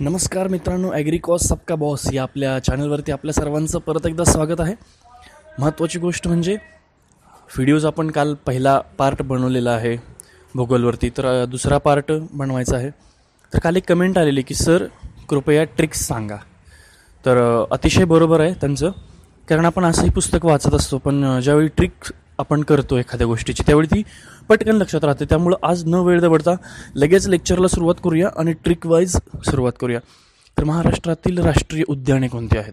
नमस्कार मित्रांनो, ॲग्रिकॉस सबका बॉस या आपल्या चॅनलवरती आपल्या सर्वांचं परत एकदा स्वागत आहे. महत्त्वाची गोष्ट म्हणजे व्हिडिओज आपण काल पहिला पार्ट बनवलेला आहे भूगोलवरती, तर दुसरा पार्ट बनवायचा आहे. तर काल एक कमेंट आलेली की सर कृपया ट्रिक्स सांगा. तर अतिशय बरोबर आहे त्यांचं, कारण आपण असंही पुस्तक वाचत असतो, पण ज्यावेळी ट्रिक आपण करतो एखाद्या गोष्टीची त्यावेळी ती पटकन लक्षात राहते. त्यामुळं आज न वेळ दवडता लगेच लेक्चरला सुरुवात करूया आणि ट्रिक वाईज सुरुवात करूया. तर महाराष्ट्रातील राष्ट्रीय उद्याने कोणती आहेत?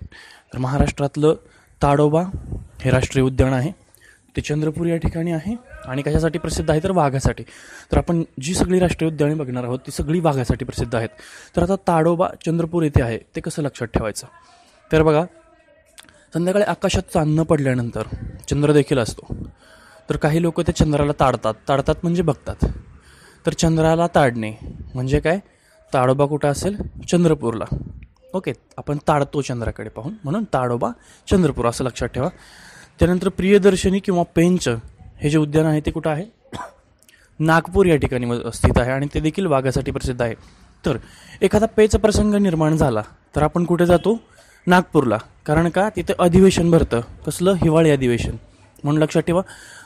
तर महाराष्ट्रातलं ताडोबा हे राष्ट्रीय उद्यान आहे. ते चंद्रपूर या ठिकाणी आहे आणि कशासाठी प्रसिद्ध आहे तर वाघासाठी. तर आपण जी सगळी राष्ट्रीय उद्याने बघणार आहोत ती सगळी वाघासाठी प्रसिद्ध आहेत. तर आता ताडोबा चंद्रपूर येथे आहे, ते कसं लक्षात ठेवायचं? तर बघा, संध्याकाळी आकाशात चांदणं पडल्यानंतर चंद्र देखील असतो. तर काही लोक ते चंद्राला ताडतात म्हणजे बघतात. तर चंद्राला ताडणे म्हणजे काय? ताडोबा कुठं असेल? चंद्रपूरला. ओके, आपण ताडतो चंद्राकडे पाहून, म्हणून ताडोबा चंद्रपूर असं लक्षात ठेवा. त्यानंतर प्रियदर्शनी किंवा पेंच हे जे उद्यान आहे ते कुठं आहे? नागपूर या ठिकाणी स्थित आहे आणि ते देखील वाघासाठी प्रसिद्ध आहे. तर एखादा पेच प्रसंग निर्माण झाला तर आपण कुठे जातो? नागपूरला. कारण का? तिथे अधिवेशन भरतं. कसलं? हिवाळी अधिवेशन. म्हणून लक्षात ठेवा,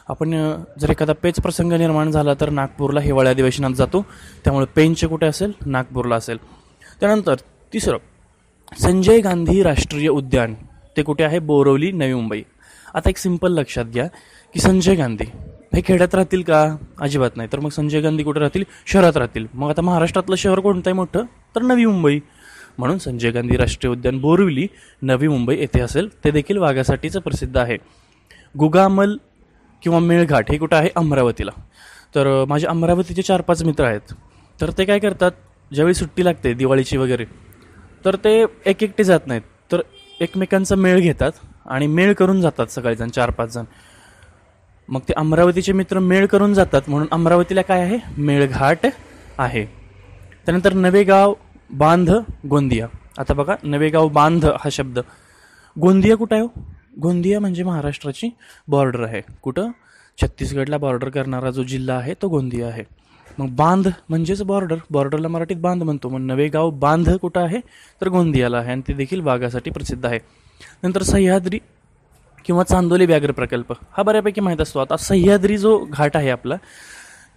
आपण जर एखादा पेच प्रसंग निर्माण झाला तर नागपूरला हिवाळी अधिवेशनात जातो. त्यामुळे पेंच कुठे असेल? नागपूरला असेल. त्यानंतर तिसरं, संजय गांधी राष्ट्रीय उद्यान ते कुठे आहे? बोरिवली, नवी मुंबई. आता एक सिंपल लक्षात घ्या की संजय गांधी हे खेड्यात राहतील का? अजिबात नाही. तर मग संजय गांधी कुठे राहतील? शहरात राहतील. मग आता महाराष्ट्रातलं शहर कोणतं आहे मोठं? तर नवी मुंबई. म्हणून संजय गांधी राष्ट्रीय उद्यान बोरिवली, नवी मुंबई येथे असेल. ते देखील वाघासाठीच प्रसिद्ध आहे. गुगामल किंवा मेळघाट हे कुठं आहे? अमरावतीला. तर माझे अमरावतीचे 4-5 मित्र आहेत. तर ते काय करतात, ज्यावेळी सुट्टी लागते दिवाळीची वगैरे, तर ते एकटे जात नाहीत, तर एकमेकांचा मेळ घेतात आणि मेळ करून जातात सगळेजण, 4-5 जण. मग ते अमरावतीचे मित्र मेळ करून जातात, म्हणून अमरावतीला काय आहे? मेळघाट आहे. त्यानंतर नवेगाव, बांध, गोंदिया. आता बघा, नवेगाव, बांध हा शब्द. गोंदिया कुठं आहे? गोंदिया म्हणजे महाराष्ट्राची बॉर्डर आहे. कुठं? छत्तीसगडला बॉर्डर करणारा जो जिल्हा आहे तो गोंदिया आहे. मग बांध म्हणजेच बॉर्डरला मराठीत बांध म्हणतो. मग नवेगाव, बांध कुठं आहे? तर गोंदियाला आहे आणि ते देखील वाघासाठी प्रसिद्ध आहे. नंतर सह्याद्री किंवा चांदोली व्याघ्र प्रकल्प हा बऱ्यापैकी माहीत असतो. आता सह्याद्री जो घाट आहे आपला,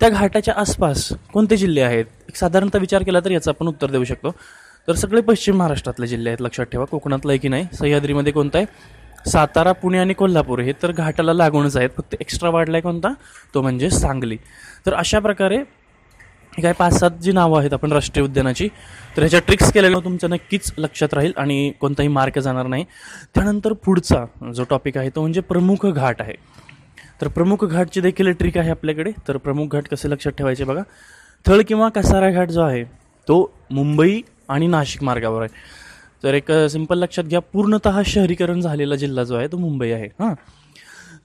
त्या घाटाच्या आसपास कोणते जिल्हे आहेत? एक साधारणतः विचार केला तर याचं आपण उत्तर देऊ शकतो. तर सगळे पश्चिम महाराष्ट्रातले जिल्हे आहेत. लक्षात ठेवा, कोकणातलं आहे की नाही. सह्याद्रीमध्ये कोणतं आहे? सातारा, पुणे आणि कोल्हापूर हे तर घाटाला लागूनच आहेत. फक्त एक्स्ट्रा वाढलाय कोणता? तो म्हणजे सांगली. तर अशा प्रकारे काय 5-7 जी नावं आहेत आपण राष्ट्रीय उद्यानाची, तर ह्याच्या ट्रिक्स केलेलं तुमच्या नक्कीच लक्षात राहील आणि कोणताही मार्क जाणार नाही. त्यानंतर पुढचा जो टॉपिक आहे तो म्हणजे प्रमुख घाट आहे. तर प्रमुख घाटची देखील ट्रिक आहे आपल्याकडे. तर प्रमुख घाट कसे लक्षात ठेवायचे बघा. थळ किंवा कसारा घाट जो आहे तो मुंबई आणि नाशिक मार्गावर आहे. तर एक सिंपल लक्षात घ्या, पूर्णतः शहरीकरण झालेला जिल्हा जो आहे तो मुंबई आहे.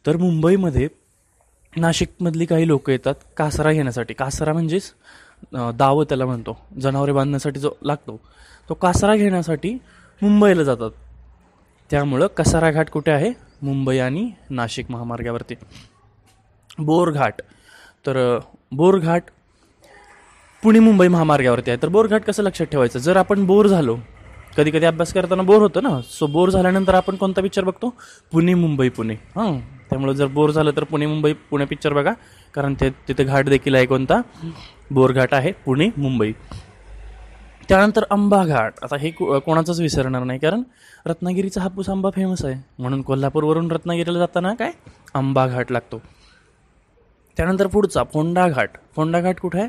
तर मुंबईमध्ये नाशिकमधली काही लोक येतात कासरा घेण्यासाठी. कासरा म्हणजेच दावं त्याला म्हणतो, जनावरे बांधण्यासाठी जो लागतो तो कासरा घेण्यासाठी मुंबईला जातात. त्यामुळं कसारा घाट कुठे आहे? मुंबई आणि नाशिक महामार्गावरती. बोरघाट, तर बोरघाट पुणे मुंबई महामार्गावरती आहे. तर बोरघाट कसं लक्षात ठेवायचं? जर आपण बोर झालो, कधी कधी अभ्यास करताना बोर होतं ना, सो बोर झाल्यानंतर आपण कोणता पिक्चर बघतो? पुणे मुंबई पुणे. त्यामुळे जर बोर झालं तर पुणे मुंबई पुणे पिक्चर बघा, कारण तिथे घाट देखील आहे. कोणता? बोरघाट आहे, पुणे मुंबई. त्यानंतर आंबा घाट. आता हे कोणाचंच विसरणार नाही, कारण रत्नागिरीचा हापूस आंबा फेमस आहे, म्हणून कोल्हापूरवरून रत्नागिरीला जाताना काय? आंबा घाट लागतो. त्यानंतर पुढचा फोंडा घाट. फोंडा घाट कुठे आहे?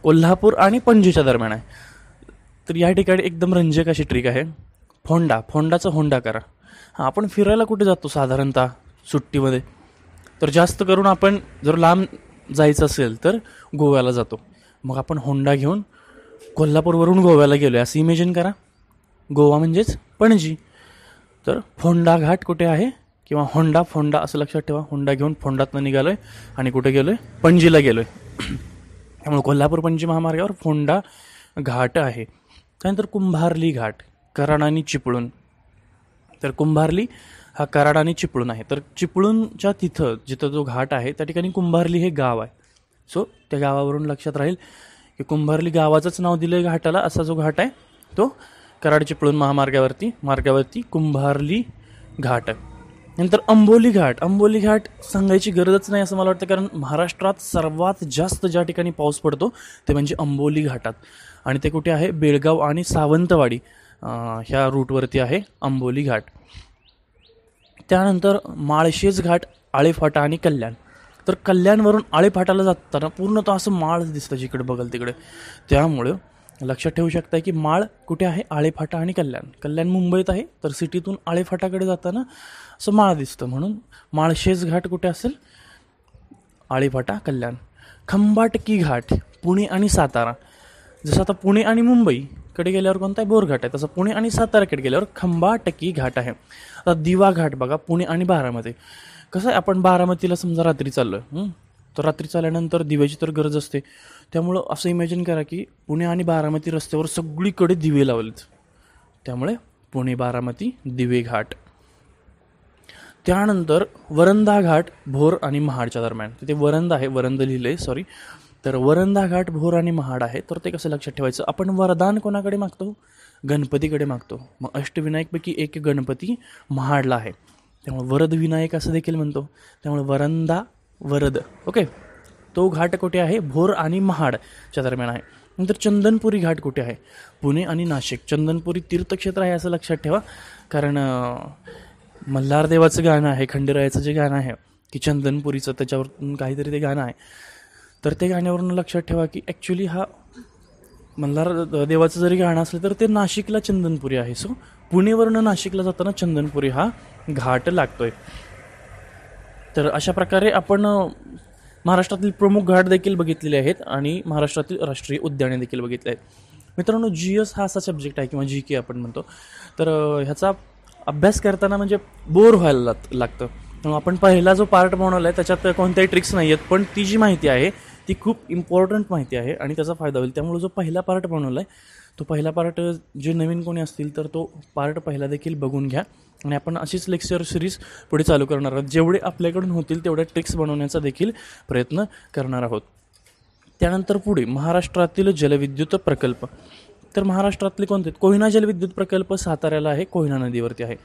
कोल्हापूर आणि पणजीच्या दरम्यान आहे. तर या ठिकाणी एकदम रंजक अशी ट्रिक आहे. फोंडाचा होंडा करा. आपण फिरायला कुठे जातो साधारणतः सुट्टीमध्ये? तर जास्त करून आपण जर लांब जायचं असेल तर गोव्याला जातो. मग आपण होंडा घेऊन कोल्हापूरवरून गोव्याला गेलो आहे असं इमेजिन करा. गोवा म्हणजेच पणजी. तर फोंडा घाट कुठे आहे? किंवा फोंडा असं लक्षात ठेवा. होंडा घेऊन फोंडातनं निघालो आहे आणि कुठे गेलो आहे? पणजीला गेलो आहे. त्यामुळे कोल्हापूर पणजी महामार्गावर फोंडा घाट आहे. त्यानंतर कुंभारली घाट, कराड आणि चिपळूण. तर कुंभारली हा कराड आणि चिपळूण आहे. तर चिपळूणच्या जिथं जो घाट आहे त्या ठिकाणी कुंभारली हे गाव आहे. सो त्या गावावरून लक्षात राहील की कुंभारली गावाचंच नाव दिलं आहे घाटाला. असा जो घाट आहे तो कराड चिपळूण मार्गावरती कुंभारली घाट. नंतर अंबोली घाट सांगायची गरजच नाही असं मला वाटतं, कारण महाराष्ट्रात सर्वात जास्त ज्या ठिकाणी पाऊस पडतो ते म्हणजे अंबोली घाटात, आणि ते कुठे आहे? बेळगाव आणि सावंतवाडी ह्या रूटवरती आहे अंबोली घाट. त्यानंतर माळशेज घाट, आळेफाटा आणि कल्याण. तर कल्याणवरून आळेफाटाला जाताना पूर्ण तो असं माळच दिसतं जिकडे बघल तिकडे, त्यामुळं लक्षात ठेवू शकता की माळ कुठे आहे? आळेफाटा आणि कल्याण मुंबईत आहे, तर सिटीतून आळेफाटाकडे जाताना असं माळ दिसतं, म्हणून माळशेज घाट कुठे असेल? आळेफाटा, कल्याण. खंबाटकी घाट, पुणे आणि सातारा. जसं आता पुणे आणि मुंबईकडे गेल्यावर कोणता आहे? बोरघाट आहे, तसं पुणे आणि साताराकडे गेल्यावर खंबाटकी घाट आहे. आता दिवा घाट बघा, पुणे आणि बारामती. कसं आहे, आपण बारामतीला समजा रात्री चाललो, तर रात्री चालल्यानंतर दिव्याची तर गरज असते, त्यामुळं असं इमॅजिन करा की पुणे आणि बारामती रस्त्यावर सगळीकडे दिवे लावलेत, त्यामुळे पुणे बारामती दिवे घाट. त्यानंतर वरंधा घाट, भोर आणि महाडच्या दरम्यान. तिथे वरंधा आहे, वरंध लिहिलंय सॉरी, तर वरंधा घाट भोर आणि महाड आहे. तर ते कसं लक्षात ठेवायचं? आपण वरदान कोणाकडे मागतो? गणपतीकडे मागतो. मग अष्टविनायकपैकी एक गणपती महाडला आहे, त्यामुळे वरद विनायक असं देखील म्हणतो, त्यामुळे वरंधा वरद. ओके, तो घाट कुठे आहे? भोर आणि महाडच्या दरम्यान आहे. नंतर चंदनपुरी घाट कुठे आहे? पुणे आणि नाशिक. चंदनपुरी तीर्थक्षेत्र आहे असं लक्षात ठेवा, कारण मल्हारदेवाचं गाणं आहे, खंडेरायाचं जे गाणं आहे की चंदनपुरीचं, त्याच्यावर काहीतरी ते गाणं आहे, तर ते गाण्यावरून लक्षात ठेवा की ॲक्च्युली हा मल्हार देवाचं जरी गाणं असलं तर ते नाशिकला चंदनपुरी आहे. सो पुणेवरून नाशिकला जाताना चंदनपुरी हा घाट लागतोय. तर अशा प्रकारे आपण महाराष्ट्रातील प्रमुख घाट देखील बघितलेले आहेत आणि महाराष्ट्रातील राष्ट्रीय उद्याने देखील बघितले आहेत. मित्रांनो, GS हा असा सब्जेक्ट आहे किंवा GK आपण म्हणतो, तर ह्याचा अभ्यास करताना म्हणजे बोर व्हायला लागतं. आपण पहिला जो पार्ट बनवला आहे त्याच्यात कोणत्याही ट्रिक्स नाही आहेत, पण ती जी माहिती आहे ती खूप इम्पॉर्टंट माहिती आहे आणि त्याचा फायदा होईल. त्यामुळे जो पहिला पार्ट बनवला आहे तो पहिला पार्ट, जे नवीन कोणी असतील तर तो पार्ट पहिला देखील बघून घ्या, आणि आपण अशीच लेक्चर सिरीज पुढे चालू करणार आहोत. जेवढे आपल्याकडून होतील तेवढ्या ट्रिक्स बनवण्याचा देखील प्रयत्न करणार आहोत. त्यानंतर पुढे महाराष्ट्रातील जलविद्युत प्रकल्प. तर महाराष्ट्रातले कोणते? कोयना जलविद्युत प्रकल्प साताऱ्याला आहे, कोयना नदीवरती आहे.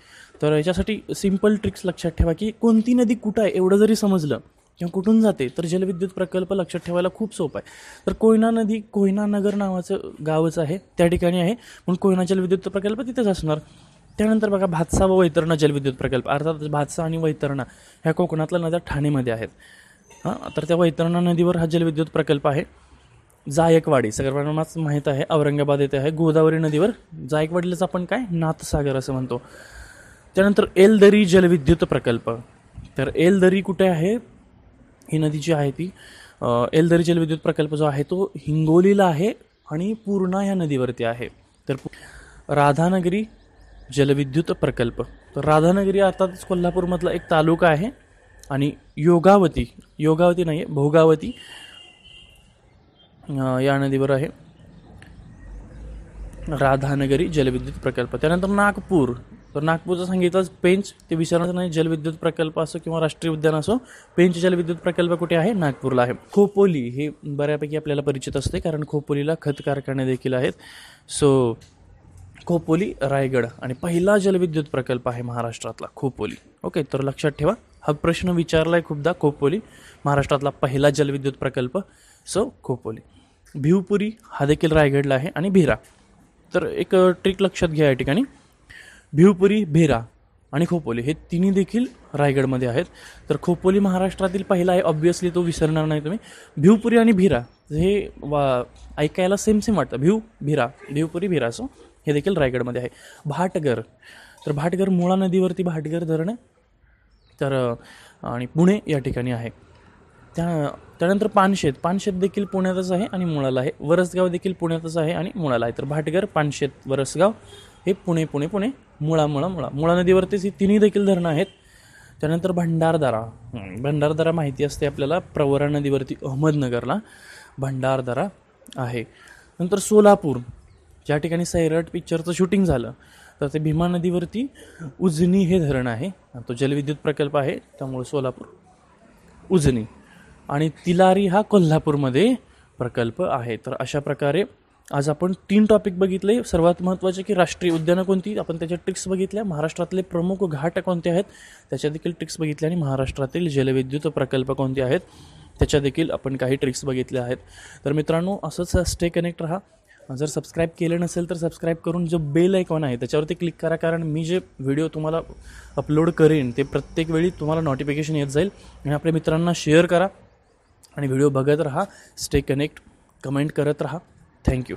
तर याच्यासाठी सिम्पल ट्रिक्स लक्षात ठेवा की कोणती नदी कुठं आहे एवढं जरी समजलं किंवा कुठून जाते तर जलविद्युत प्रकल्प लक्षात ठेवायला खूप सोपं आहे. तर कोयना नदी कोयना नगर नावाचं गावच आहे, त्या ठिकाणी आहे, म्हणून कोयना जलविद्युत प्रकल्प तिथेच असणार. त्यानंतर बघा भातसा व वैतरणा जलविद्युत प्रकल्प. अर्थात भातसा आणि वैतरणा ह्या कोकणातल्या नद्या ठाणेमध्ये आहेत. तर त्या वैतरणा नदीवर हा जलविद्युत प्रकल्प आहे. जायकवाडी सगळ्यांनाच माहीत आहे, औरंगाबाद येथे आहे. गोदावरी नदीवर जायकवाडीलाच आपण काय नाथसागर असं म्हणतो. त्यानंतर एलदरी जलविद्युत प्रकल्प. तर एलदरी कुठे आहे? ही नदी जी आहे ती एलदरी जलविद्युत प्रकल्प जो आहे तो हिंगोलीला आहे आणि पूर्णा ह्या नदीवरती आहे. तर राधानगरी जलविद्युत प्रकल्प. तर राधानगरी अर्थातच कोल्हापूरमधला एक तालुका आहे, आणि योगावती नाही, भोगावती या नदीवर आहे राधानगरी जलविद्युत प्रकल्प. त्यानंतर नागपूर. तर नागपूरचं सांगितलंच, पेंच ते विसरणार नाही, जलविद्युत प्रकल्प असो किंवा राष्ट्रीय उद्यान असो, पेंच जलविद्युत प्रकल्प कुठे आहे? नागपूरला आहे. खोपोली हे बऱ्यापैकी आपल्याला परिचित असते, कारण खोपोलीला खत कारखाने देखील आहेत. सो खोपोली रायगड, आणि पहिला जलविद्युत प्रकल्प आहे महाराष्ट्रातला खोपोली. ओके, तर लक्षात ठेवा, हा प्रश्न विचारला आहे खूपदा. खोपोली महाराष्ट्रातला पहिला जलविद्युत प्रकल्प, सो खोपोली. भिवपुरी हा देखील रायगडला आहे, आणि भेरा. तर एक ट्रिक लक्षात घ्या या ठिकाणी, भिवपुरी, भेरा आणि खोपोली हे तिन्ही देखील रायगडमध्ये आहेत. तर खोपोली महाराष्ट्रातील पहिला आहे, ऑब्व्हियसली तो विसरणार नाही तुम्ही. भिवपुरी आणि भेरा हे ऐकायला सेम वाटतं, भिवपुरी भेरा, सो हे देखील रायगडमध्ये आहे. भाटगर. तर भाटगर मुळा नदीवरती भाटगर धरण आहे, तर आणि पुणे या ठिकाणी आहे. त्यानंतर पानशेत देखील पुण्यातच आहे आणि मुळाला आहे. वरसगाव देखील पुण्यातच आहे आणि मुळाला आहे. तर भाटगर, पानशेत, वरसगाव हे पुणे, मुळा नदीवरतीच ही तिन्ही देखील धरणं आहेत. त्यानंतर भंडारदरा माहिती असते आपल्याला, प्रवरा नदीवरती अहमदनगरला भंडारदरा आहे. नंतर सोलापूर, ज्या ठिकाणी सैराट पिक्चरचं शूटिंग झालं, तर ते भीमा नदीवरती उजनी हे धरण आहे, तो जलविद्युत प्रकल्प आहे, त्यामुळे सोलापूर, उजनी. आणि तिलारी हा कोल्हापूरमध्ये प्रकल्प आहे. तर अशा प्रकारे आज आपण 3 टॉपिक बघितले. सर्वात महत्त्वाचे की राष्ट्रीय उद्यानं कोणती, आपण त्याच्या ट्रिक्स बघितल्या. महाराष्ट्रातले प्रमुख घाट कोणते आहेत त्याच्या देखील ट्रिक्स बघितल्या. आणि महाराष्ट्रातील जलविद्युत प्रकल्प कोणते आहेत त्याच्या देखील आपण काही ट्रिक्स बघितल्या आहेत. तर मित्रांनो, असंच स्टे कनेक्ट राहा. जर सबस्क्राईब केलं नसेल तर सबस्क्राईब करून जो बेल आयकॉन आहे त्याच्यावरती क्लिक करा, कारण मी जे व्हिडिओ तुम्हाला अपलोड करेन ते प्रत्येक वेळी तुम्हाला नोटिफिकेशन येत जाईल. आणि आपल्या मित्रांना शेअर करा आणि व्हिडिओ बघत राहा. स्टे कनेक्ट, कमेंट करत राहा. थँक्यू.